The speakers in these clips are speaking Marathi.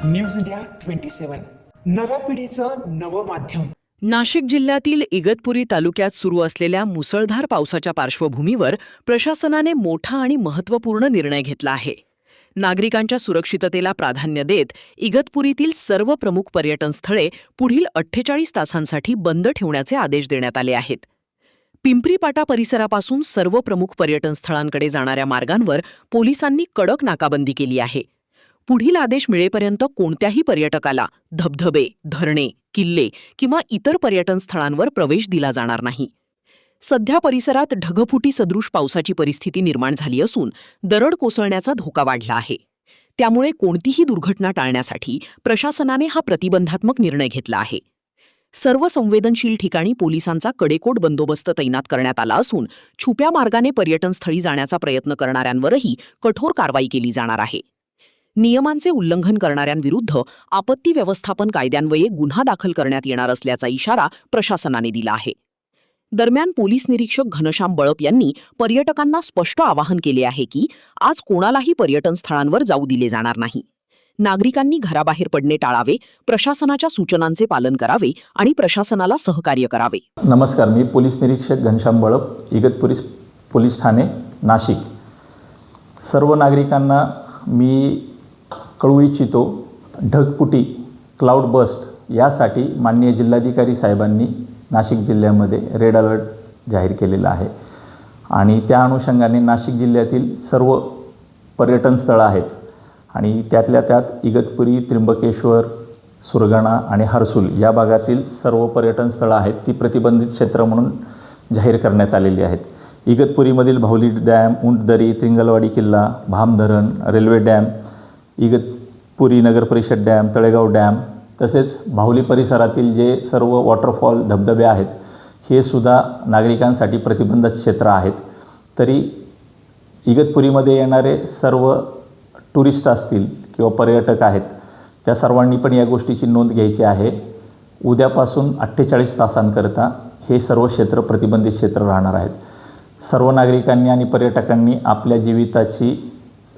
न्यूज इंडिया 27 नव्या पिढीचं नवं माध्यम। नाशिक जिल्ह्यातील इगतपुरी तालुक्यात सुरू असलेल्या मुसळधार पावसाच्या पार्श्वभूमीवर प्रशासनाने मोठा आणि महत्त्वपूर्ण निर्णय घेतला आहे। नागरिकांच्या सुरक्षिततेला प्राधान्य देत इगतपुरीतील सर्व प्रमुख पर्यटन स्थळे पुढील 48 तासांसाठी बंद ठेवण्याचे आदेश देण्यात आले आहेत। पिंपरीपाटा परिसरापासून सर्व प्रमुख पर्यटन स्थळांकडे जाणाऱ्या मार्गांवर पोलिसांनी कडक नाकाबंदी केली आहे। पुढील आदेश मिळेपर्यंत कोणत्याही पर्यटकाला धबधबे, धरणे, किल्ले किंवा इतर पर्यटन स्थळांवर प्रवेश दिला जाणार नाही। सध्या परिसरात ढगफुटी सदृश पावसाची परिस्थिती निर्माण झाली असून दरड कोसळण्याचा धोका वाढला आहे। त्यामुळे कोणतीही दुर्घटना टाळण्यासाठी प्रशासनाने हा प्रतिबंधात्मक निर्णय घेतला आहे। सर्व संवेदनशील ठिकाणी पोलिसांचा कडेकोट बंदोबस्त तैनात करण्यात आला असून छुप्या मार्गाने पर्यटन स्थळी जाण्याचा प्रयत्न करणाऱ्यांवरही कठोर कारवाई केली जाणार आहे। नियमांचे उल्लंघन करणाऱ्यांविरुद्ध आपत्ती व्यवस्थापन कायद्यान्वये गुन्हा दाखल करण्यात येणार असल्याचा इशारा प्रशासनाने दिला आहे। दरम्यान पोलीस निरीक्षक घनश्याम बळप यांनी पर्यटकांना स्पष्ट आवाहन केले आहे की आज कोणालाही पर्यटन स्थळांवर जाऊ दिले जाणार नाही। नागरिकांनी घराबाहेर पडणे टाळावे, प्रशासनाच्या सूचनांचे पालन करावे आणि प्रशासनाला सहकार्य करावे। नमस्कार, मी पोलीस निरीक्षक घनश्याम बळप, इगतपुरी पोलीस ठाणे, नाशिक। सर्व नागरिकांना मी कळवू इच्छितो, ढगफुटी क्लाउड बस्ट यासाठी माननीय जिल्हाधिकारी साहेबांनी नाशिक जिल्ह्यामध्ये रेड अलर्ट जाहीर केलेला आहे आणि त्या अनुषंगाने नाशिक जिल्ह्यातील सर्व पर्यटन स्थळं आहेत आणि त्यातल्या त्यात इगतपुरी, त्र्यंबकेश्वर, सुरगाणा आणि हर्सूल या भागातील सर्व पर्यटन स्थळं आहेत ती प्रतिबंधित क्षेत्र म्हणून जाहीर करण्यात आलेली आहेत। इगतपुरीमधील भावली डॅम, उंटदरी, त्रिंगलवाडी किल्ला, भाम धरण, रेल्वे डॅम, इगतपुरी नगर परिषद डॅम, तळेगाव डॅम तसेच भावली परिसरातील जे सर्व वॉटरफॉल, धबधबे आहेत हे सुद्धा नागरिकांसाठी प्रतिबंधित क्षेत्र आहेत। तरी इगतपुरीमध्ये येणारे सर्व टुरिस्ट असतील किंवा पर्यटक आहेत त्या सर्वांनी पण या गोष्टीची नोंद घ्यायची आहे। उद्यापासून 48 तासांकरता हे सर्व क्षेत्र प्रतिबंधित क्षेत्र राहणार आहेत। सर्व नागरिकांनी आणि पर्यटकांनी आपल्या जीविताची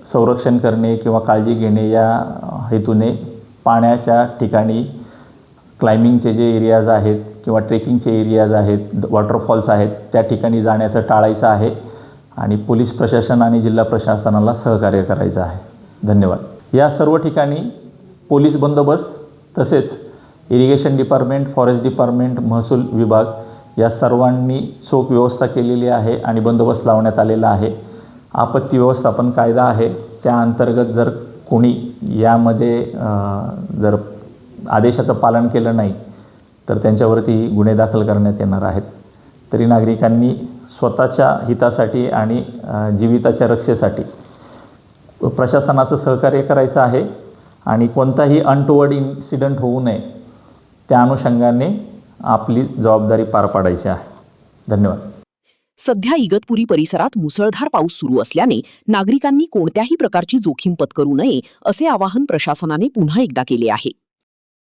संरक्षण करणे किंवा काळजी घेणे या हेतूने पाण्याच्या ठिकाणी क्लाइम्बिंगचे जे एरियाज आहेत किंवा ट्रेकिंगचे एरियाज आहेत, वॉटरफॉल्स आहेत त्या ठिकाणी जाण्याचं टाळायचं आहे आणि पोलीस प्रशासन आणि जिल्हा प्रशासनाला सहकार्य करायचं आहे। धन्यवाद। या सर्व ठिकाणी पोलीस बंदोबस्त तसेच इरिगेशन डिपार्टमेंट, फॉरेस्ट डिपार्टमेंट, महसूल विभाग या सर्वांनी चोख व्यवस्था केलेली आहे आणि बंदोबस्त लावण्यात आलेला आहे। आपत्ती व्यवस्थापन कायदा आहे त्या अंतर्गत जर कोणी यामध्ये जर आदेशाचं पालन केलं नाही तर त्यांच्यावरती गुन्हे दाखल करण्यात येणार आहेत। तरी नागरिकांनी स्वतःच्या हितासाठी आणि जीविताच्या रक्षेसाठी प्रशासनाचं सहकार्य करायचं आहे आणि कोणताही अनटोवर्ड इन्सिडेंट होऊ नये त्या अनुषंगाने आपली जबाबदारी पार पाडायची आहे। धन्यवाद। सध्या इगतपुरी परिसरात मुसळधार पाऊस सुरू असल्याने नागरिकांनी कोणत्याही प्रकारची जोखीम पत्करू नये असे आवाहन प्रशासनाने पुन्हा एकदा केले आहे।